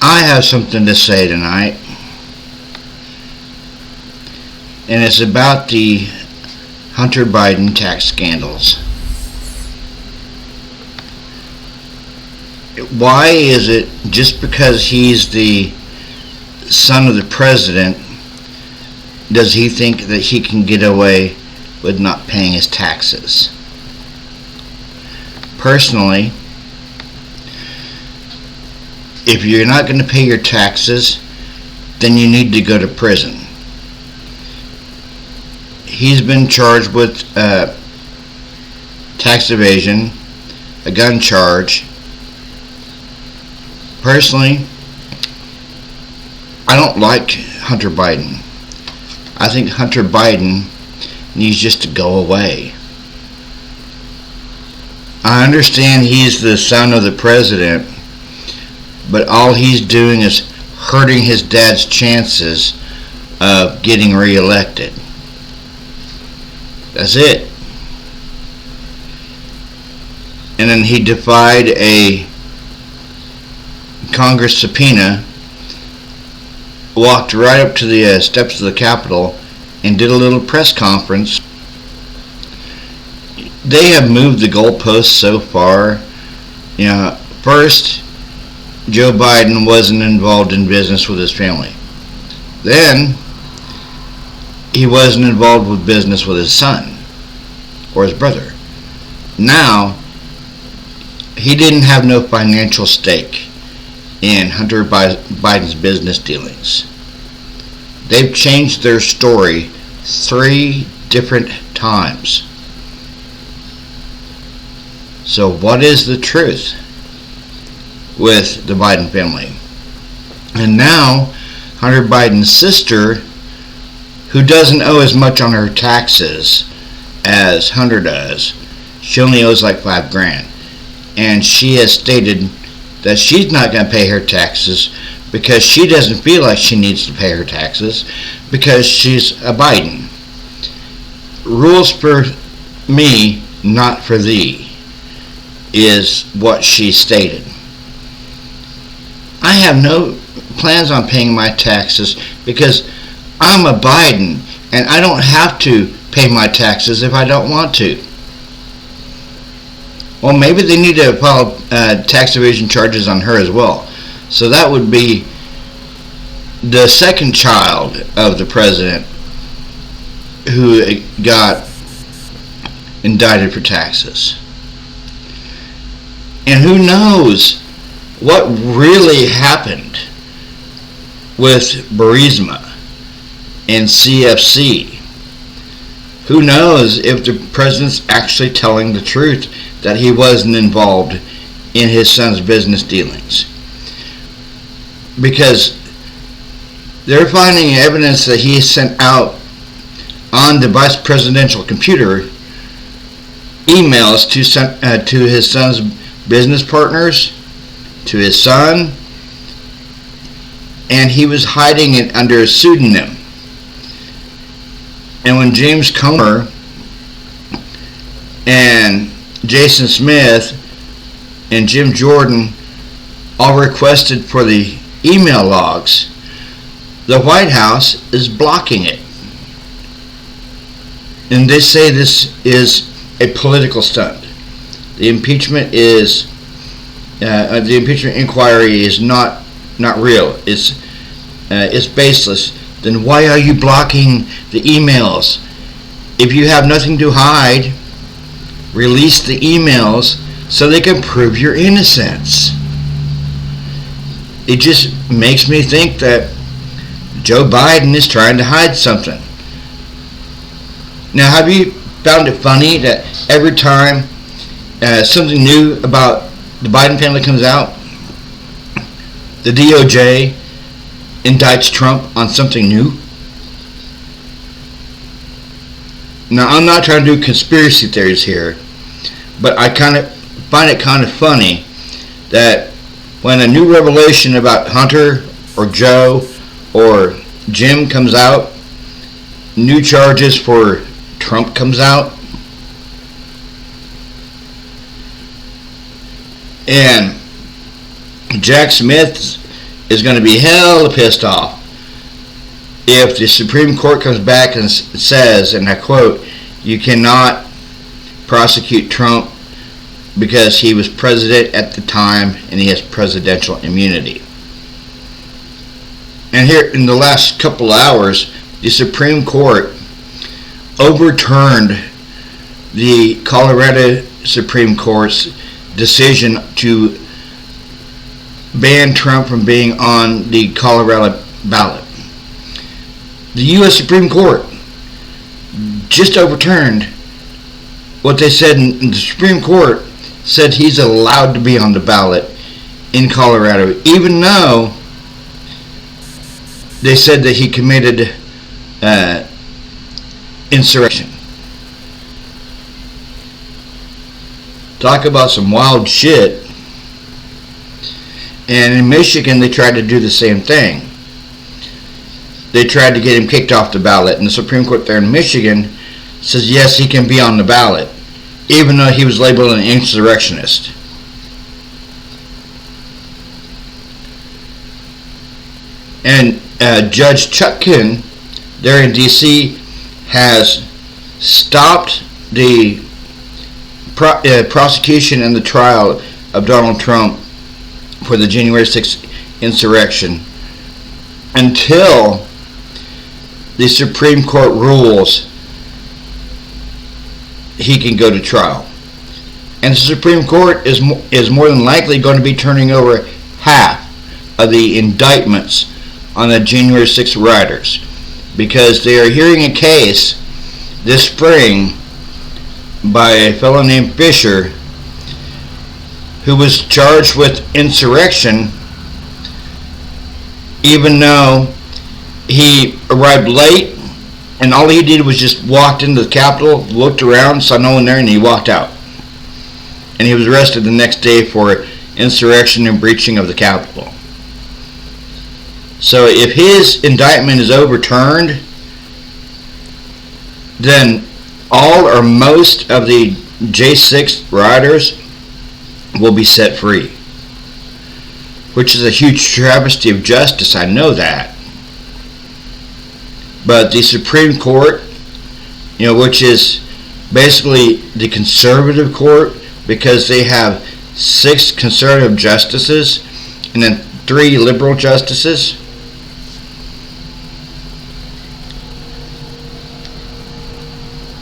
I have something to say tonight, and it's about the Hunter Biden tax scandals. Why is it just because he's the son of the president does he think that he can get away with not paying his taxes? Personally, if you're not going to pay your taxes, then you need to go to prison. He's been charged with tax evasion, a gun charge. Personally, I don't like Hunter Biden. I think Hunter Biden needs just to go away. I understand he's the son of the president, but all he's doing is hurting his dad's chances of getting reelected. That's it. And then he defied a Congress subpoena, walked right up to the steps of the Capitol and did a little press conference. They have moved the goalposts so far. First, Joe Biden wasn't involved in business with his family. Then, he wasn't involved with business with his son or his brother. Now, he didn't have no financial stake in Hunter Biden's business dealings. They've changed their story 3 different times. So what is the truth with the Biden family? And now, Hunter Biden's sister, who doesn't owe as much on her taxes as Hunter does, she only owes like $5,000. And she has stated that she's not going to pay her taxes because she doesn't feel like she needs to pay her taxes because she's a Biden. Rules for me, not for thee, is what she stated. I have no plans on paying my taxes because I'm a Biden and I don't have to pay my taxes if I don't want to. Well, maybe they need to file tax evasion charges on her as well. So that would be the second child of the president who got indicted for taxes. And who knows what really happened with Burisma and CFC. Who knows if the president's actually telling the truth that he wasn't involved in his son's business dealings. Because they're finding evidence that he sent out on the vice presidential computer emails to his son's business partners, to his son, and he was hiding it under a pseudonym. And when James Comer and Jason Smith and Jim Jordan all requested for the email logs, the White House is blocking it. And they say this is a political stunt. The impeachment inquiry is not real. It's baseless. Then why are you blocking the emails? If you have nothing to hide, release the emails so they can prove your innocence. It just makes me think that Joe Biden is trying to hide something. Now, have you found it funny that every time something new about the Biden family comes out, the DOJ indicts Trump on something new? Now, I'm not trying to do conspiracy theories here, but I kind of find it kind of funny that when a new revelation about Hunter or Joe or Jim comes out, new charges for Trump comes out, and Jack Smith is going to be hella pissed off if the Supreme Court comes back and says, and I quote, "You cannot prosecute Trump because he was president at the time and he has presidential immunity." And here in the last couple hours, the Supreme Court overturned the Colorado Supreme Court's decision to ban Trump from being on the Colorado ballot. The U.S. Supreme Court just overturned what they said, and the Supreme Court said he's allowed to be on the ballot in Colorado, even though they said that he committed insurrection. Talk about some wild shit. And in Michigan, they tried to do the same thing. They tried to get him kicked off the ballot, and the Supreme Court there in Michigan says yes, he can be on the ballot, even though he was labeled an insurrectionist. And Judge Chutkan there in D.C. has stopped the prosecution and the trial of Donald Trump for the January 6th insurrection until the Supreme Court rules he can go to trial. And the Supreme Court is more than likely going to be turning over half of the indictments on the January 6th rioters, because they are hearing a case this spring by a fellow named Fisher, who was charged with insurrection even though he arrived late, and all he did was just walked into the Capitol, looked around, saw no one there, and he walked out. And he was arrested the next day for insurrection and breaching of the Capitol. So if his indictment is overturned, then all or most of the J6 rioters will be set free, which is a huge travesty of justice. I know that. But the Supreme Court, which is basically the conservative court, because they have 6 conservative justices and then 3 liberal justices,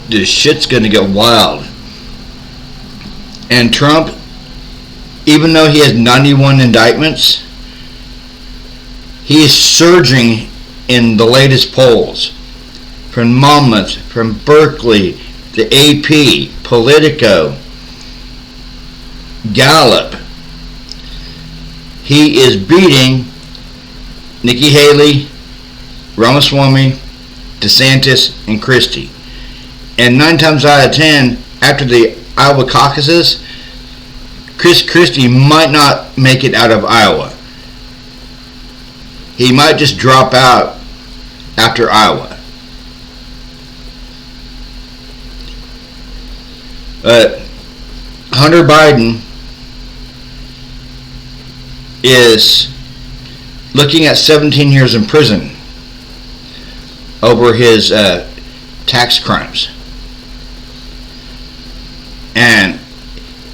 this shit's gonna get wild. And Trump, even though he has 91 indictments, he is surging in the latest polls from Monmouth, from Berkeley, the AP, Politico, Gallup. He is beating Nikki Haley, Ramaswamy, DeSantis, and Christie. And 9 times out of 10, after the Iowa caucuses, Chris Christie might not make it out of Iowa. He might just drop out after Iowa. Hunter Biden is looking at 17 years in prison over his tax crimes. And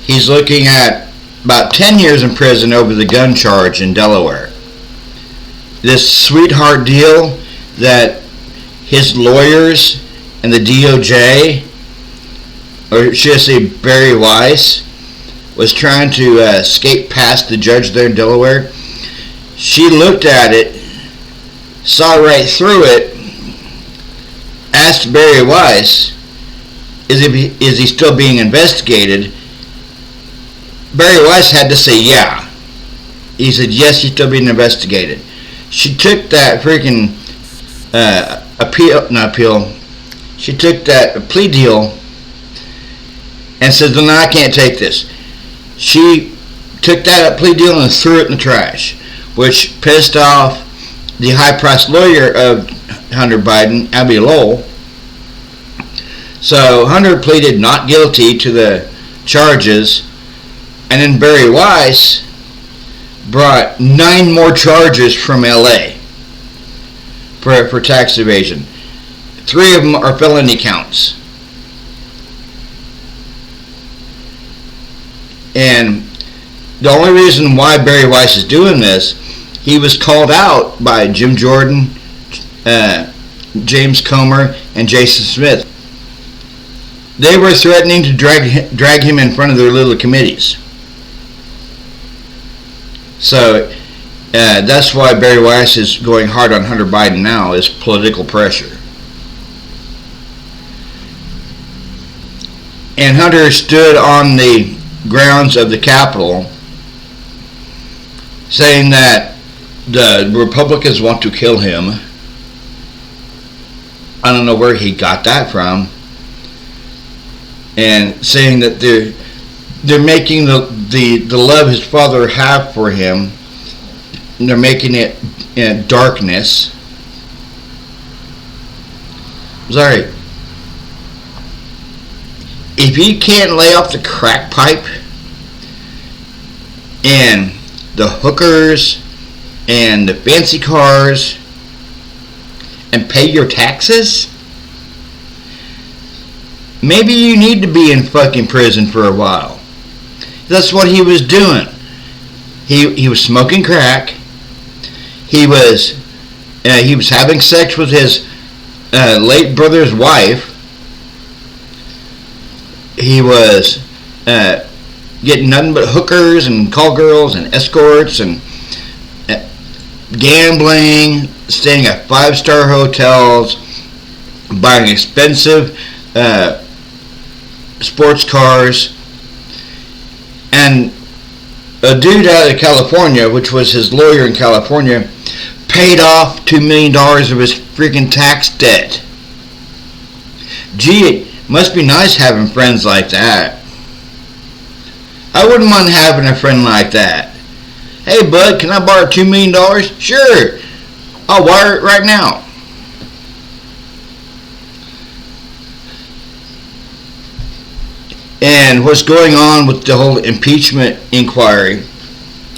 he's looking at about 10 years in prison over the gun charge in Delaware. This sweetheart deal that his lawyers and the DOJ, or should I say Barry Weiss, was trying to escape past the judge there in Delaware. She looked at it, saw right through it, asked Barry Weiss, is he still being investigated? Barry Weiss had to say yeah. He said yes, he's still being investigated. She took that freaking she took that plea deal and said, no, I can't take this. She took that plea deal and threw it in the trash, which pissed off the high-priced lawyer of Hunter Biden, Abby Lowell. So Hunter pleaded not guilty to the charges, and then Barry Weiss brought 9 more charges from LA for tax evasion. 3 of them are felony counts. And the only reason why Bari Weiss is doing this, he was called out by Jim Jordan, James Comer, and Jason Smith. They were threatening to drag him in front of their little committees. So that's why Bari Weiss is going hard on Hunter Biden now, is political pressure. And Hunter stood on the grounds of the Capitol saying that the Republicans want to kill him. I don't know where he got that from. And saying that they're making the love his father had for him, they're making it in darkness. Sorry. If you can't lay off the crack pipe and the hookers and the fancy cars and pay your taxes, maybe you need to be in fucking prison for a while. That's what he was doing. He was smoking crack. He was having sex with his late brother's wife. He was getting nothing but hookers and call girls and escorts and gambling, staying at 5-star hotels, buying expensive sports cars. And a dude out of California, which was his lawyer in California, paid off $2 million of his freaking tax debt. Gee, it must be nice having friends like that. I wouldn't mind having a friend like that. Hey bud, can I borrow $2 million? Sure, I'll wire it right now. And what's going on with the whole impeachment inquiry,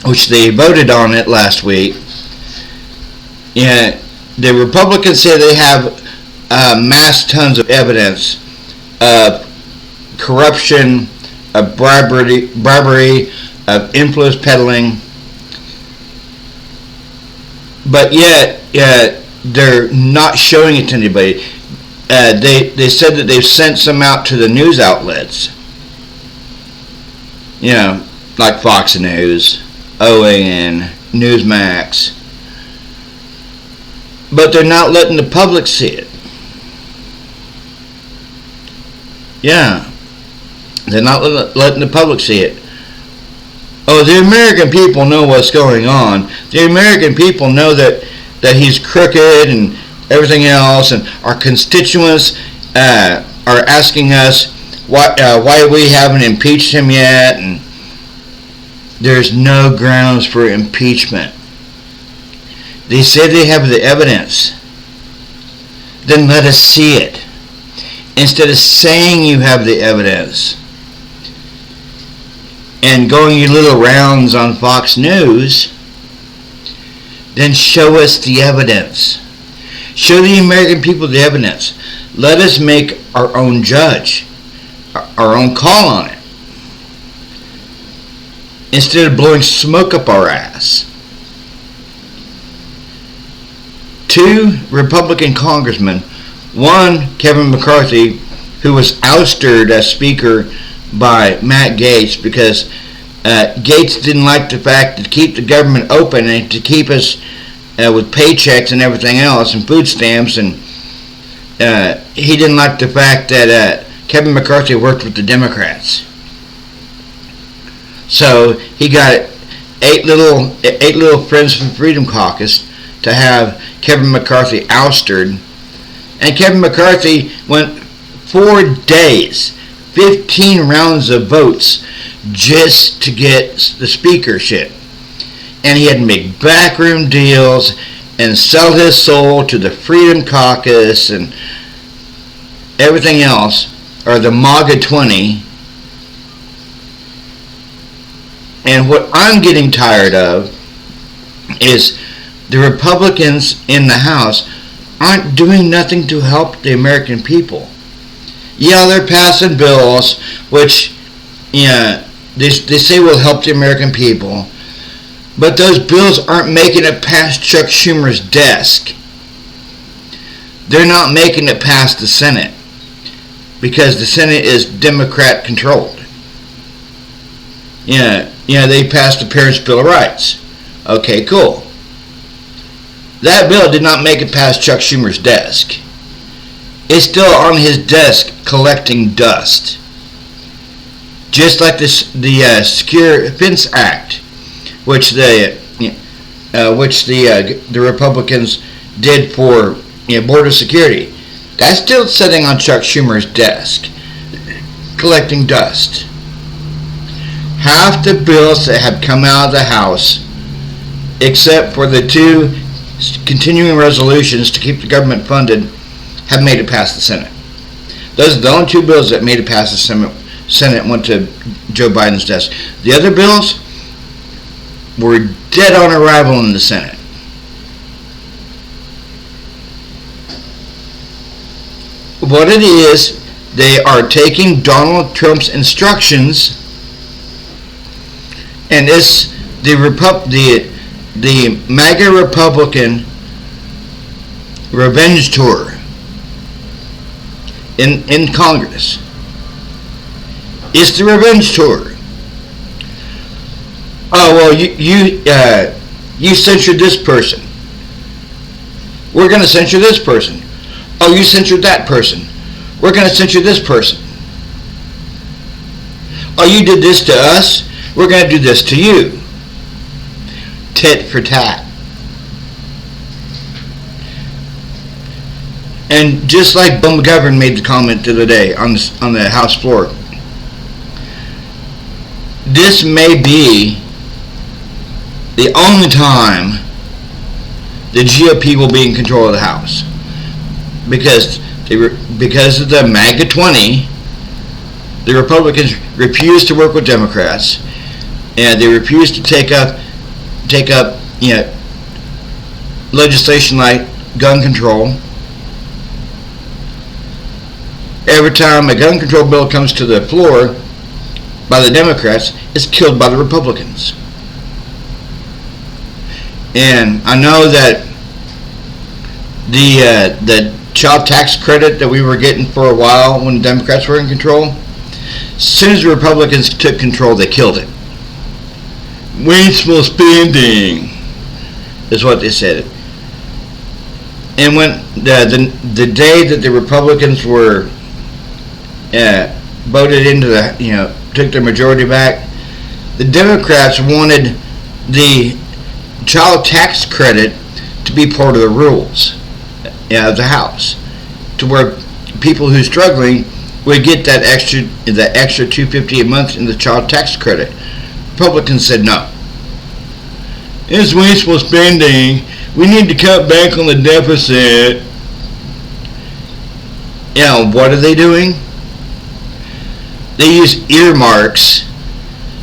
which they voted on it last week, and the Republicans say they have mass tons of evidence of corruption, of bribery, of influence peddling, but yet they're not showing it to anybody. They said that they've sent some out to the news outlets, you know, like Fox News, OAN, Newsmax, but they're not letting the public see it. Yeah, they're not letting the public see it. Oh, the American people know what's going on. The American people know that he's crooked and everything else, and our constituents are asking us why we haven't impeached him yet, and there's no grounds for impeachment. They say they have the evidence. Then let us see it. Instead of saying you have the evidence and going your little rounds on Fox News, then show us the evidence. Show the American people the evidence. Let us make our own judge, our own call on it, instead of blowing smoke up our ass. 2 Republican congressmen, one, Kevin McCarthy, who was ousted as Speaker by Matt Gaetz because Gaetz didn't like the fact to keep the government open and to keep us with paychecks and everything else and food stamps, and he didn't like the fact that Kevin McCarthy worked with the Democrats. So he got 8 little Friends from Freedom Caucus to have Kevin McCarthy ousted. And Kevin McCarthy went 4 days, 15 rounds of votes just to get the speakership. And he had to make backroom deals and sell his soul to the Freedom Caucus and everything else, or the MAGA 20. And what I'm getting tired of is the Republicans in the House aren't doing nothing to help the American people. Yeah, they're passing bills which, they say will help the American people, but those bills aren't making it past Chuck Schumer's desk. They're not making it past the Senate because the Senate is Democrat controlled. They passed the Parents' Bill of Rights. Okay, cool. That bill did not make it past Chuck Schumer's desk. It's still on his desk collecting dust. Just like the Secure Fence Act, which the Republicans did for border security. That's still sitting on Chuck Schumer's desk, collecting dust. Half the bills that have come out of the House, except for the 2 continuing resolutions to keep the government funded, have made it past the Senate. Those are the only 2 bills that made it past the Senate and went to Joe Biden's desk. The other bills were dead on arrival in the Senate. What it is, they are taking Donald Trump's instructions, and it's the MAGA Republican revenge tour in Congress. It's the revenge tour. Oh well, you censured this person. We're going to censure this person. Oh, you censored that person. We're going to censure this person. Oh, you did this to us. We're going to do this to you. Tit for tat. And just like Bill McGovern made the comment the other day on the House floor, this may be the only time the GOP will be in control of the House. Because of the MAGA 20, the Republicans refuse to work with Democrats, and they refuse to take up legislation like gun control. Every time a gun control bill comes to the floor by the Democrats, it's killed by the Republicans. And I know that the child tax credit that we were getting for a while when the Democrats were in control, as soon as the Republicans took control, they killed it. Wasteful spending is what they said. And when the day that the Republicans were voted into took their majority back, the Democrats wanted the child tax credit to be part of the rules of the House, to where people who are struggling would get that extra $250 a month in the child tax credit. Republicans said no. It's wasteful spending. We need to cut back on the deficit. What are they doing? They use earmarks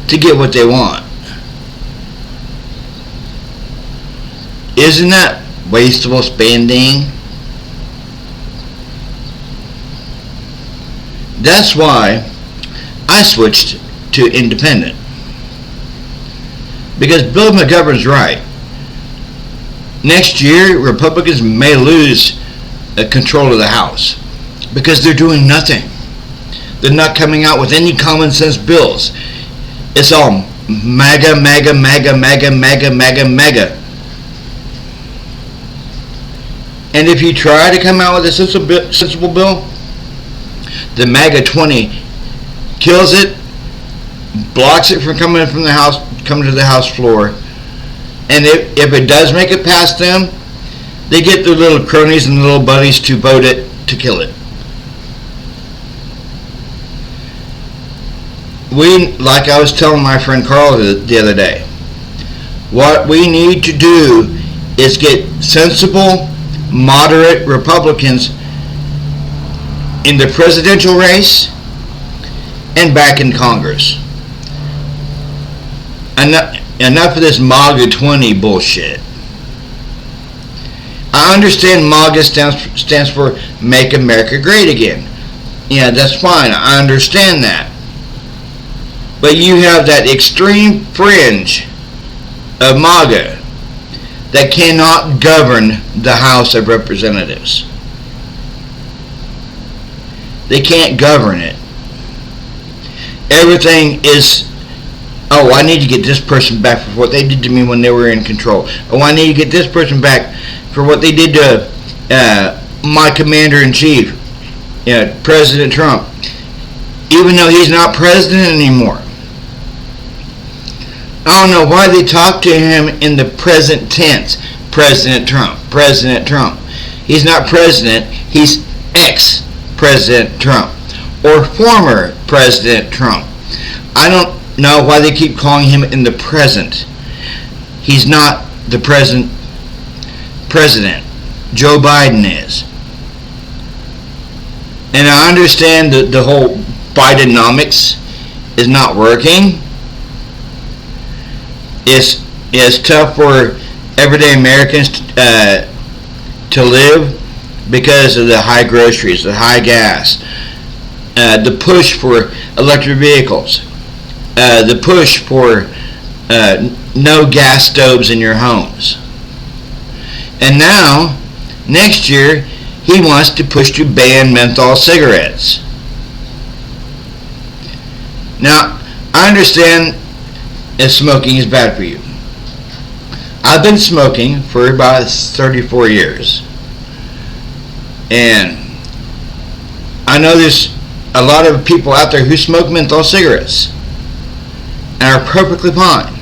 to get what they want. Isn't that wasteful spending? That's why I switched to independent. Because Bill McGovern's right. Next year, Republicans may lose control of the House because they're doing nothing. They're not coming out with any common sense bills. It's all MAGA, MAGA, MAGA, MAGA, MAGA, MAGA, MAGA. And if you try to come out with a sensible bill, the MAGA 20 kills it, blocks it from coming to the House floor, and if it does make it past them, they get their little cronies and little buddies to vote it to kill it. Like I was telling my friend Carl the other day, what we need to do is get sensible, moderate Republicans in the presidential race and back in Congress. Enough of this MAGA 20 bullshit. I understand MAGA stands for Make America Great Again. Yeah, that's fine. I understand that. But you have that extreme fringe of MAGA that cannot govern the House of Representatives. They can't govern it. Everything is, oh, I need to get this person back for what they did to me when they were in control. Oh, I need to get this person back for what they did to my commander-in-chief, President Trump, even though he's not president anymore. I don't know why they talk to him in the present tense. President Trump, President Trump. He's not president, he's ex-President Trump, or former President Trump. I don't know why they keep calling him in the present. He's not the present president. Joe Biden is. And I understand that the whole Bidenomics is not working. It's tough for everyday Americans to live because of the high groceries, the high gas, the push for electric vehicles, the push for no gas stoves in your homes. And now, next year, he wants to push to ban menthol cigarettes. Now, I understand that smoking is bad for you. I've been smoking for about 34 years. And I know there's a lot of people out there who smoke menthol cigarettes and are perfectly fine.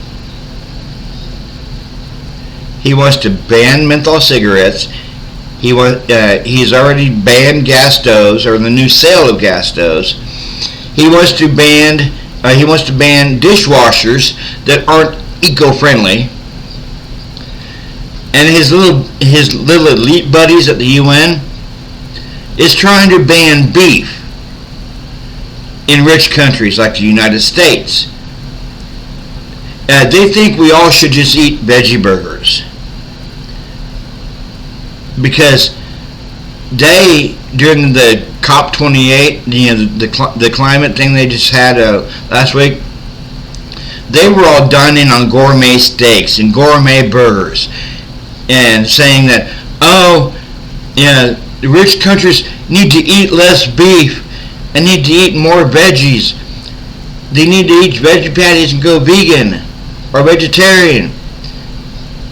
He wants to ban menthol cigarettes. He's already banned gas stoves, or the new sale of gas stoves. He wants to ban dishwashers that aren't eco-friendly. And his little elite buddies at the UN is trying to ban beef in rich countries like the United States. They think we all should just eat veggie burgers. Because during the COP28, the climate thing they just had last week, they were all dining on gourmet steaks and gourmet burgers, and saying that, the rich countries need to eat less beef and need to eat more veggies. They need to eat veggie patties and go vegan or vegetarian.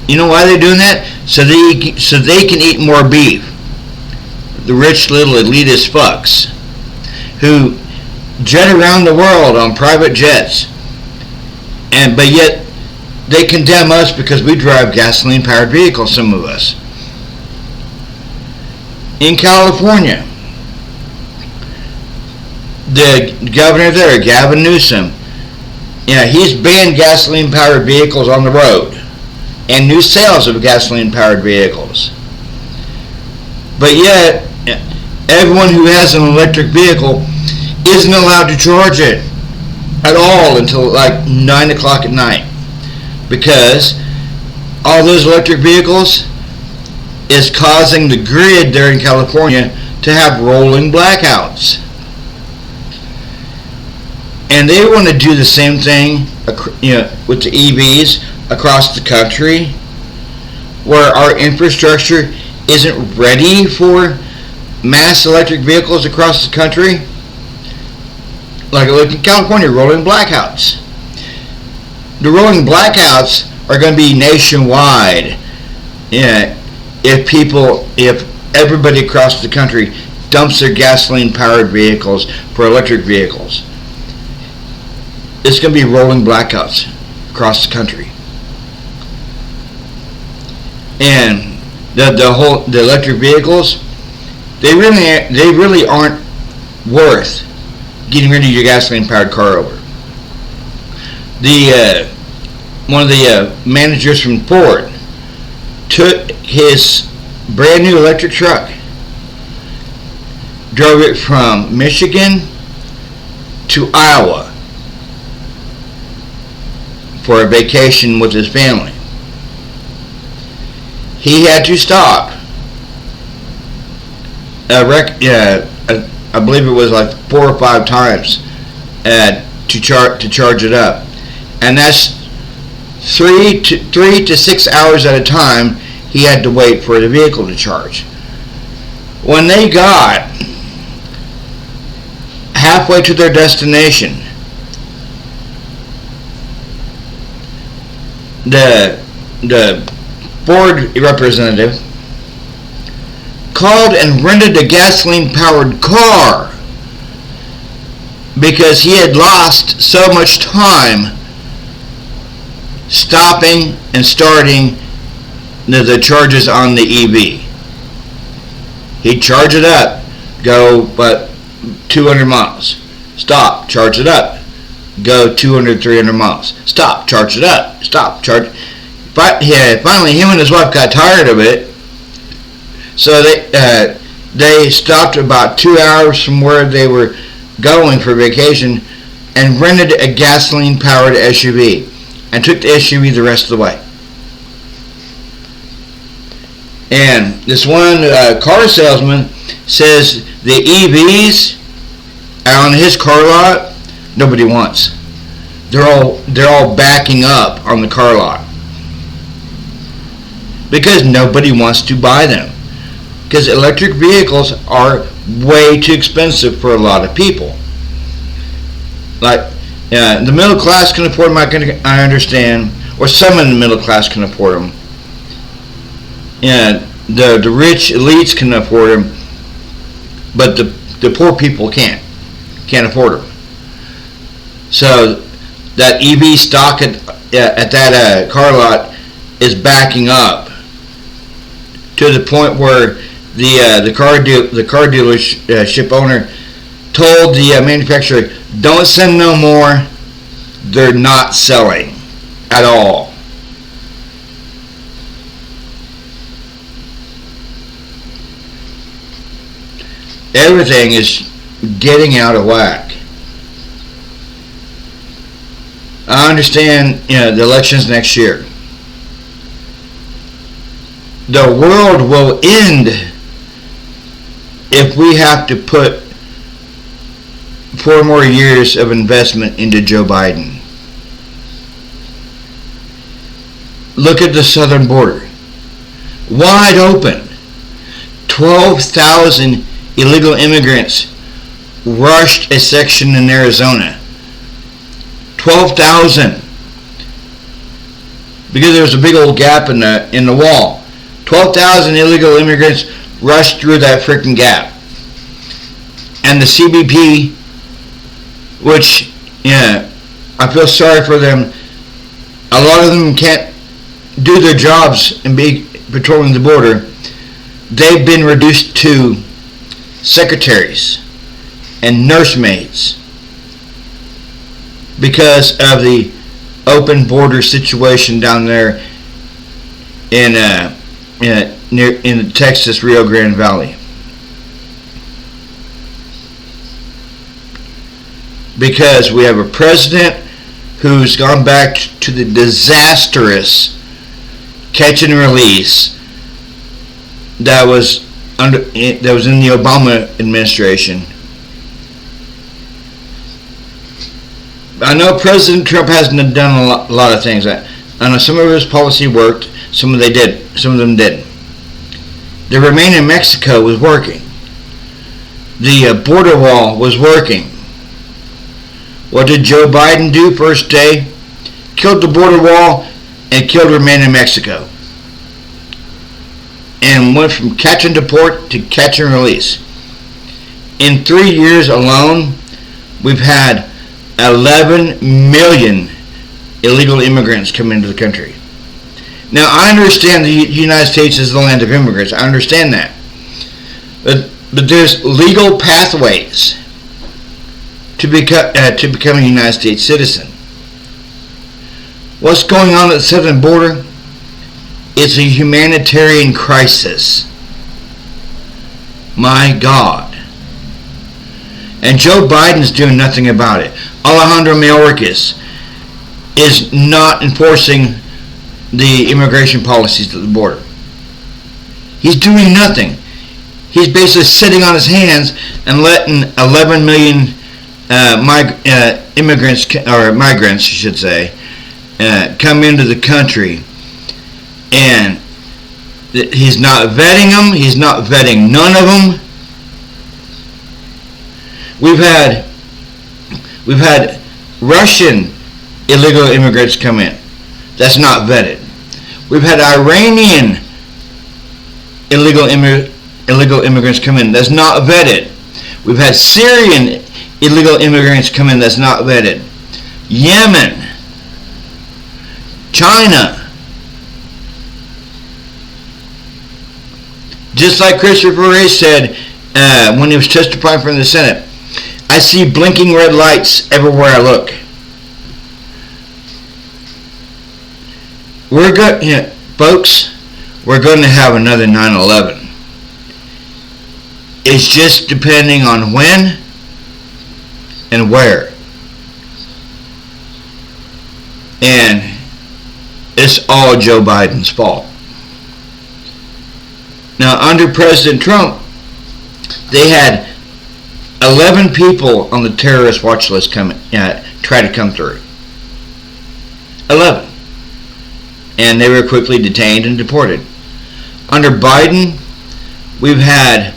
You know why they're doing that? So they can eat more beef. The rich little elitist fucks who jet around the world on private jets, but yet they condemn us because we drive gasoline-powered vehicles, some of us. In California, the governor there, Gavin Newsom, he's banned gasoline-powered vehicles on the road and new sales of gasoline-powered vehicles. But yet, everyone who has an electric vehicle isn't allowed to charge it at all until like 9 o'clock at night, because all those electric vehicles is causing the grid there in California to have rolling blackouts. And they want to do the same thing with the EVs across the country, where our infrastructure isn't ready for mass electric vehicles across the country. Like in California, rolling blackouts. The rolling blackouts are going to be nationwide. If everybody across the country dumps their gasoline-powered vehicles for electric vehicles, it's going to be rolling blackouts across the country. And the electric vehicles, they really aren't worth getting rid of your gasoline-powered car over. One of the managers from Ford took his brand new electric truck, drove it from Michigan to Iowa for a vacation with his family. He had to stop I believe it was like 4 or 5 times to charge it up, and that's 3 to 6 hours at a time. He had to wait for the vehicle to charge. When they got halfway to their destination, the Ford representative called and rented a gasoline-powered car because he had lost so much time stopping and starting the charges on the EV. He'd charge it up, go but 200 miles. Stop, charge it up. Go 200, 300 miles. Stop, charge it up. Stop, charge. But yeah, finally, him and his wife got tired of it, so they stopped about 2 hours from where they were going for vacation and rented a gasoline-powered SUV and took the SUV the rest of the way. And this one car salesman says the EVs on his car lot, nobody wants. They're all backing up on the car lot because nobody wants to buy them, because electric vehicles are way too expensive for a lot of people. Like the middle class can afford them, I understand, or some in the middle class can afford them. Yeah, the rich elites can afford them, but the poor people can't afford them. So that EV stock at that car lot is backing up to the point where the car dealership owner told the manufacturer, "Don't send no more. They're not selling at all." Everything is getting out of whack. I understand, the elections next year. The world will end if we have to put 4 more years of investment into Joe Biden. Look at the southern border. Wide open. 12,000 illegal immigrants rushed a section in Arizona. 12,000. Because there was a big old gap in the wall. 12,000 illegal immigrants rushed through that freaking gap. And the CBP, which, I feel sorry for them. A lot of them can't do their jobs and be patrolling the border. They've been reduced to secretaries and nursemaids because of the open border situation down there in the Texas Rio Grande Valley. Because we have a president who's gone back to the disastrous catch and release that was in the Obama administration. I know President Trump hasn't done a lot of things. I know some of his policy worked, some of them didn't. The Remain in Mexico was working. The border wall was working. What did Joe Biden do first day? Killed the border wall and killed Remain in Mexico. And went from catch and deport to catch and release. In 3 years alone, we've had 11 million illegal immigrants come into the country. Now, I understand the United States is the land of immigrants. I understand that. But there's legal pathways to become a United States citizen. What's going on at the southern border? It's a humanitarian crisis. My God. And Joe Biden's doing nothing about it. Alejandro Mayorkas is not enforcing the immigration policies at the border. He's doing nothing. he's basically sitting on his hands and letting 11 million immigrants, or migrants, I should say, come into the country. And he's not vetting them. He's not vetting none of them. We've had Russian illegal immigrants come in. That's not vetted. We've had Iranian illegal immigrants come in. That's not vetted. We've had Syrian illegal immigrants come in. That's not vetted. Yemen, China. Just like Christopher Wray said when he was testifying from the Senate, I see blinking red lights everywhere I look. Folks, we're going to have another 9/11. It's just depending on when and where. And it's all Joe Biden's fault. Now, under President Trump, they had 11 people on the terrorist watch list try to come through. 11. And they were quickly detained and deported. Under Biden, we've had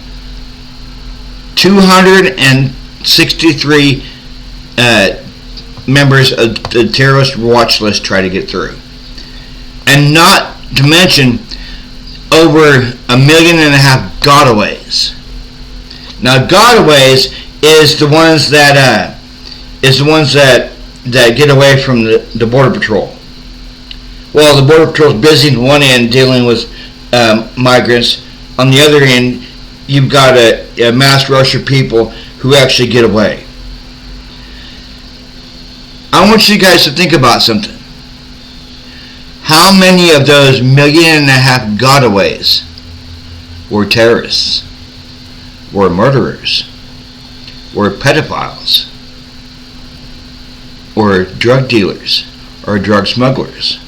263 members of the terrorist watch list try to get through. And not to mention over 1.5 million gotaways. Now, gotaways is the ones that get away from the Border Patrol. Well, the Border Patrol is busy on one end dealing with migrants. On the other end, you've got a mass rush of people who actually get away. I want you guys to think about something. How many of those 1.5 million gotaways were terrorists, were murderers, were pedophiles, or drug dealers, or drug smugglers?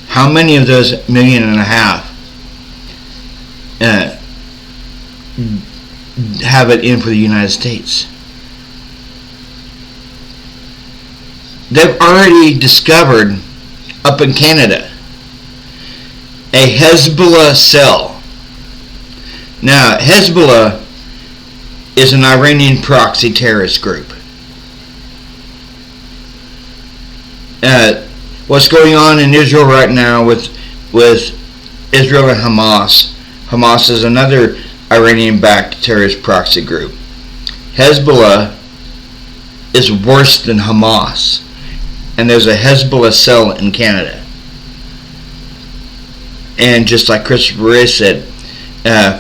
How many of those 1.5 million have it in for the United States? They've already discovered up in Canada a Hezbollah cell. Now, Hezbollah is an Iranian proxy terrorist group. What's going on in Israel right now with Israel and Hamas? Hamas is another Iranian-backed terrorist proxy group. Hezbollah is worse than Hamas, and there's a Hezbollah cell in Canada. And just like Christopher Wray said,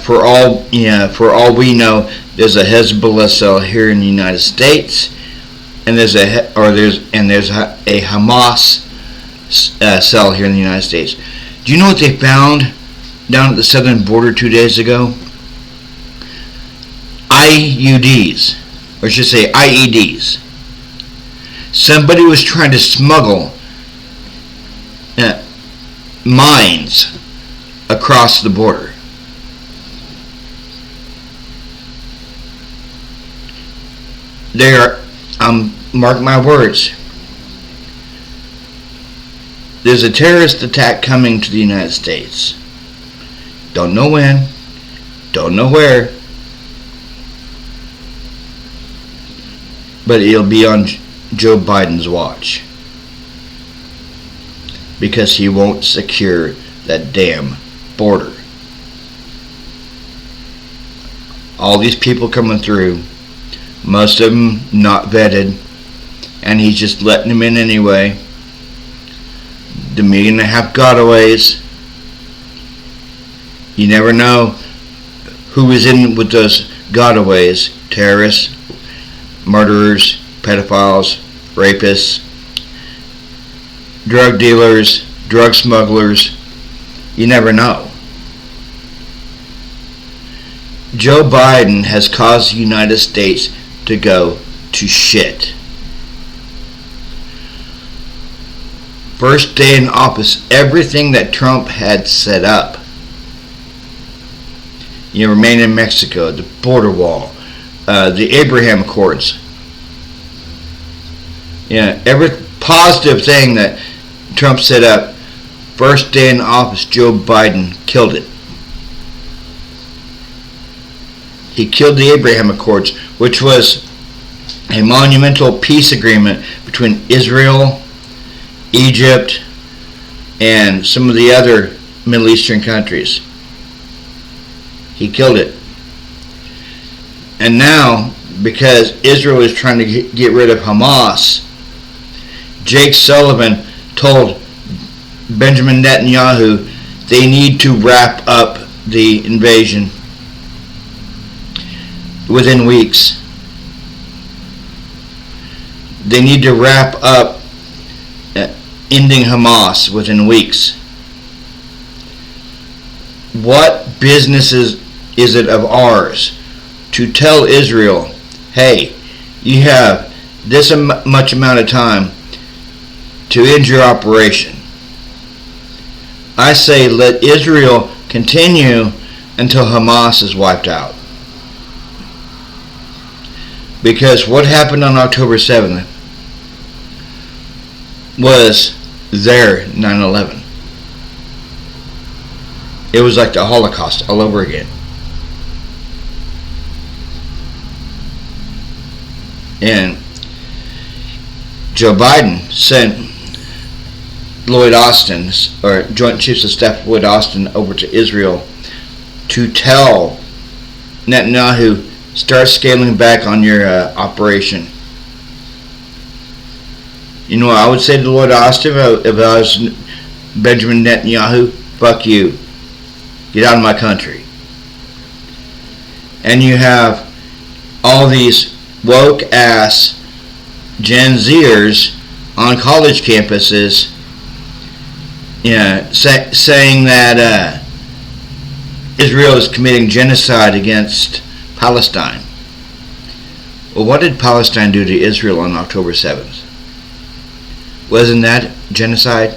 for all we know, there's a Hezbollah cell here in the United States, and there's a Hamas cell here in the United States. Do you know what they found down at the southern border 2 days ago? IUDs, or I should say IEDs. Somebody was trying to smuggle mines across the border. Mark my words, there's a terrorist attack coming to the United States. Don't know when, don't know where, but it'll be on Joe Biden's watch, because he won't secure that damn border. All these people coming through, most of them not vetted, and he's just letting them in anyway. The 1.5 million gotaways, you never know who is in with those gotaways. Terrorists, murderers, pedophiles, rapists, drug dealers, drug smugglers. You never know. Joe Biden has caused the United States to go to shit. First day in office, everything that Trump had set up remain in Mexico, the border wall, the Abraham Accords. Every positive thing that Trump set up, first day in office, Joe Biden killed it. He killed the Abraham Accords, which was a monumental peace agreement between Israel, Egypt, and some of the other Middle Eastern countries. He killed it. And now, because Israel is trying to get rid of Hamas, Jake Sullivan told Benjamin Netanyahu they need to wrap up the invasion within weeks. They need to wrap up ending Hamas within weeks. What business is it of ours to tell Israel, hey, you have this much amount of time to end your operation? I say let Israel continue until Hamas is wiped out. Because what happened on October 7th was their 9/11. It was like the Holocaust all over again. And Joe Biden sent Lloyd Austin, or Joint Chiefs of Staff Lloyd Austin, over to Israel to tell Netanyahu, start scaling back on your operation. You know what I would say to Lloyd Austin if I was Benjamin Netanyahu? Fuck you. Get out of my country. And you have all these woke ass Gen Zers on college campuses, saying that Israel is committing genocide against Palestine. Well, what did Palestine do to Israel on October 7th? Wasn't that genocide?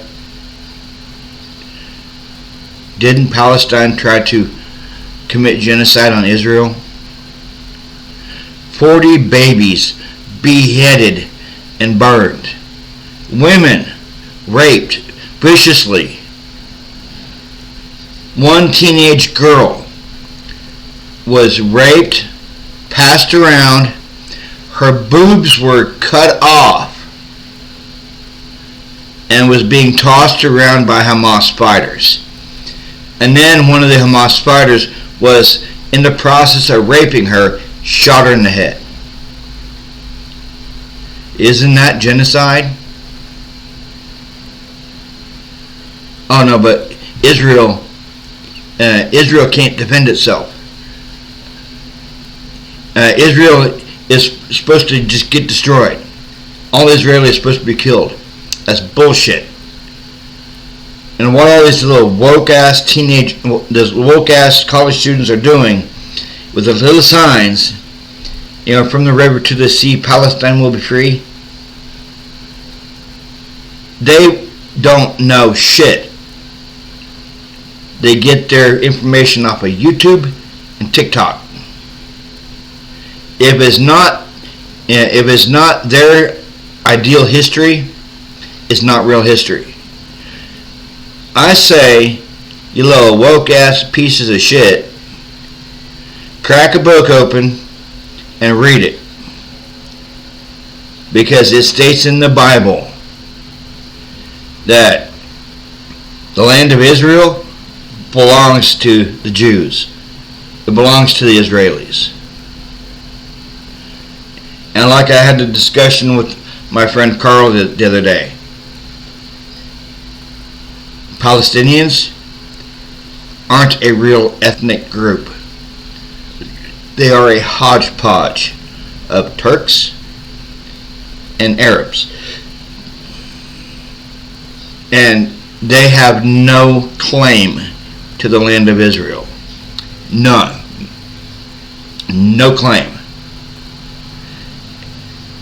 Didn't Palestine try to commit genocide on Israel? 40 babies beheaded and burned. Women raped viciously. One teenage girl was raped, passed around, her boobs were cut off, and was being tossed around by Hamas fighters. And then one of the Hamas fighters was in the process of raping her, shot her in the head. Isn't that genocide? Oh no, but Israel can't defend itself. Israel is supposed to just get destroyed. All Israelis are supposed to be killed. That's bullshit. And what all these little woke ass college students are doing with the little signs, from the river to the sea, Palestine will be free. They don't know shit. They get their information off of YouTube and TikTok. If it's not their ideal history, it's not real history. I say, you little woke ass pieces of shit, crack a book open and read it. Because it states in the Bible that the land of Israel belongs to the Jews. It belongs to the Israelis. And like I had a discussion with my friend Carl the other day, Palestinians aren't a real ethnic group. They are a hodgepodge of Turks and Arabs. And they have no claim to the land of Israel. None. No claim.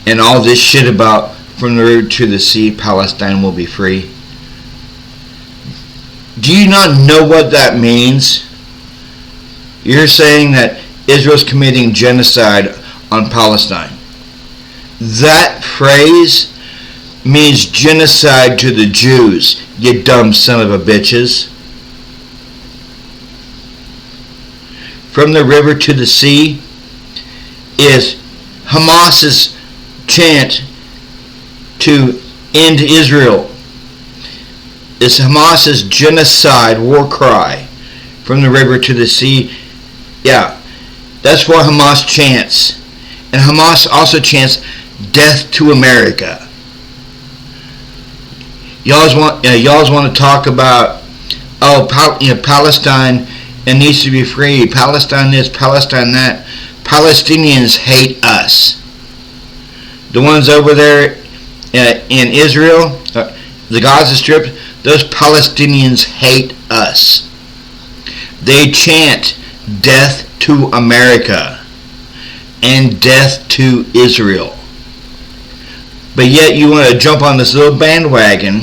And all this shit about from the river to the sea, Palestine will be free. Do you not know what that means? You're saying that Israel's committing genocide on Palestine. That phrase means genocide to the Jews, you dumb son of a bitches. From the river to the sea is Hamas's chant to end Israel. It's Hamas's genocide war cry. From the river to the sea. Yeah, that's what Hamas chants. And Hamas also chants death to America. Y'all want to talk about, Palestine, it needs to be free. Palestine this, Palestine that. Palestinians hate us. The ones over there in Israel, the Gaza Strip, those Palestinians hate us. They chant death to America and death to Israel. But yet you want to jump on this little bandwagon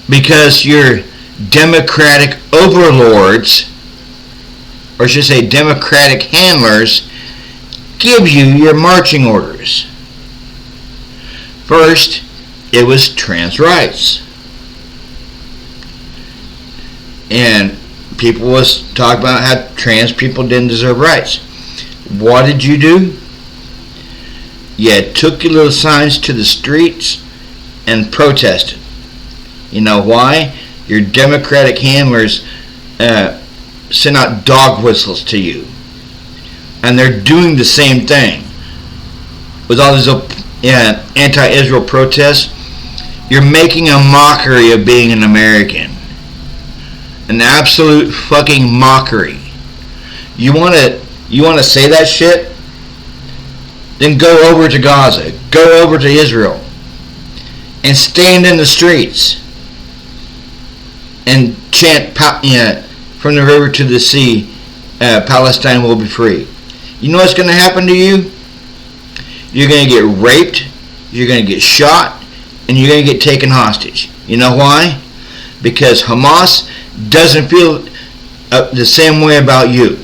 because your democratic overlords, or I should say democratic handlers, give you your marching orders. First, it was trans rights. And people was talking about how trans people didn't deserve rights. What did you do? You took your little signs to the streets and protested. You know why? Your democratic handlers sent out dog whistles to you. And they're doing the same thing. With all these anti-Israel protests, you're making a mockery of being an American. An absolute fucking mockery. You want to say that shit? Then go over to Gaza. Go over to Israel. And stand in the streets. And chant, from the river to the sea, Palestine will be free. You know what's going to happen to you? You're going to get raped. You're going to get shot. And you're going to get taken hostage. You know why? Because Hamas doesn't feel the same way about you.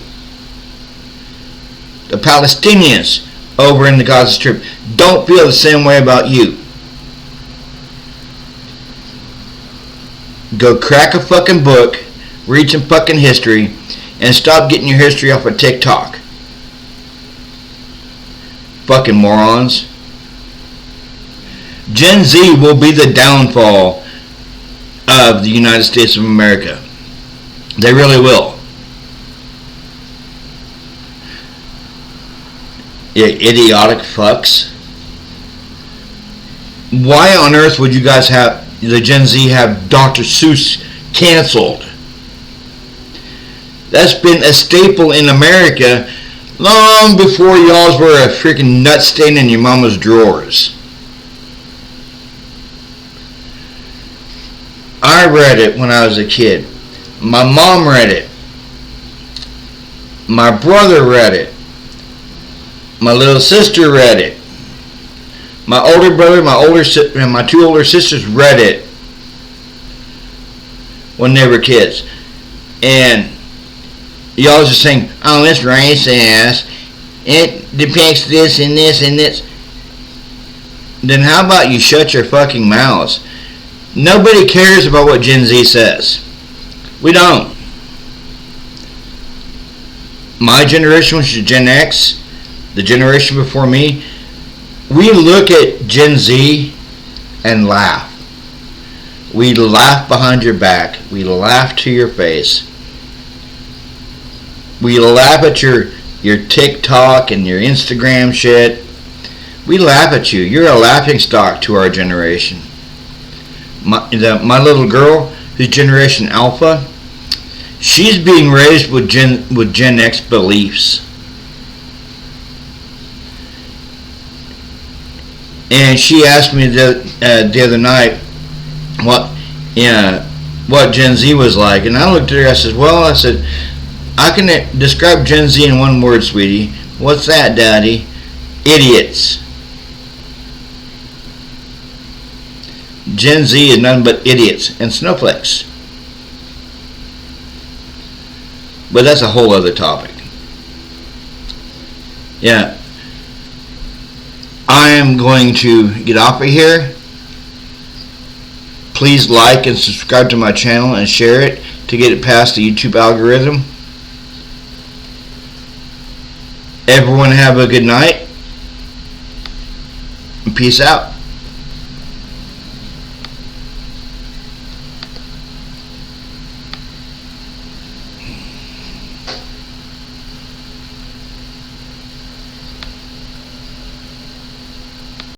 The Palestinians over in the Gaza Strip don't feel the same way about you. Go crack a fucking book, read some fucking history, and stop getting your history off of TikTok. Fucking morons. Gen Z will be the downfall of the United States of America. They really will. You idiotic fucks. Why on earth would you guys have, the Gen Z, have Dr. Seuss canceled? That's been a staple in America long before y'all were a freaking nut stain in your mama's drawers. I read it when I was a kid. My mom read it. My brother read it. My little sister read it. My older brother, and my two older sisters read it when they were kids. And y'all was just saying, oh, it's racist. It depicts this and this and this. Then how about you shut your fucking mouths? Nobody cares about what Gen Z says. We don't. My generation, which is Gen X, the generation before me, we look at Gen Z and laugh. We laugh behind your back. We laugh to your face. We laugh at your TikTok and your Instagram shit. We laugh at you. You're a laughingstock to our generation. My little girl, who's Generation Alpha, she's being raised with Gen X beliefs. And she asked me the other night what Gen Z was like, and I looked at her. I said, I can describe Gen Z in one word, sweetie. What's that, Daddy? Idiots. Gen Z is nothing but idiots and snowflakes. But that's a whole other topic. Yeah. I am going to get off of here. Please like and subscribe to my channel and share it to get it past the YouTube algorithm. Everyone have a good night. And peace out.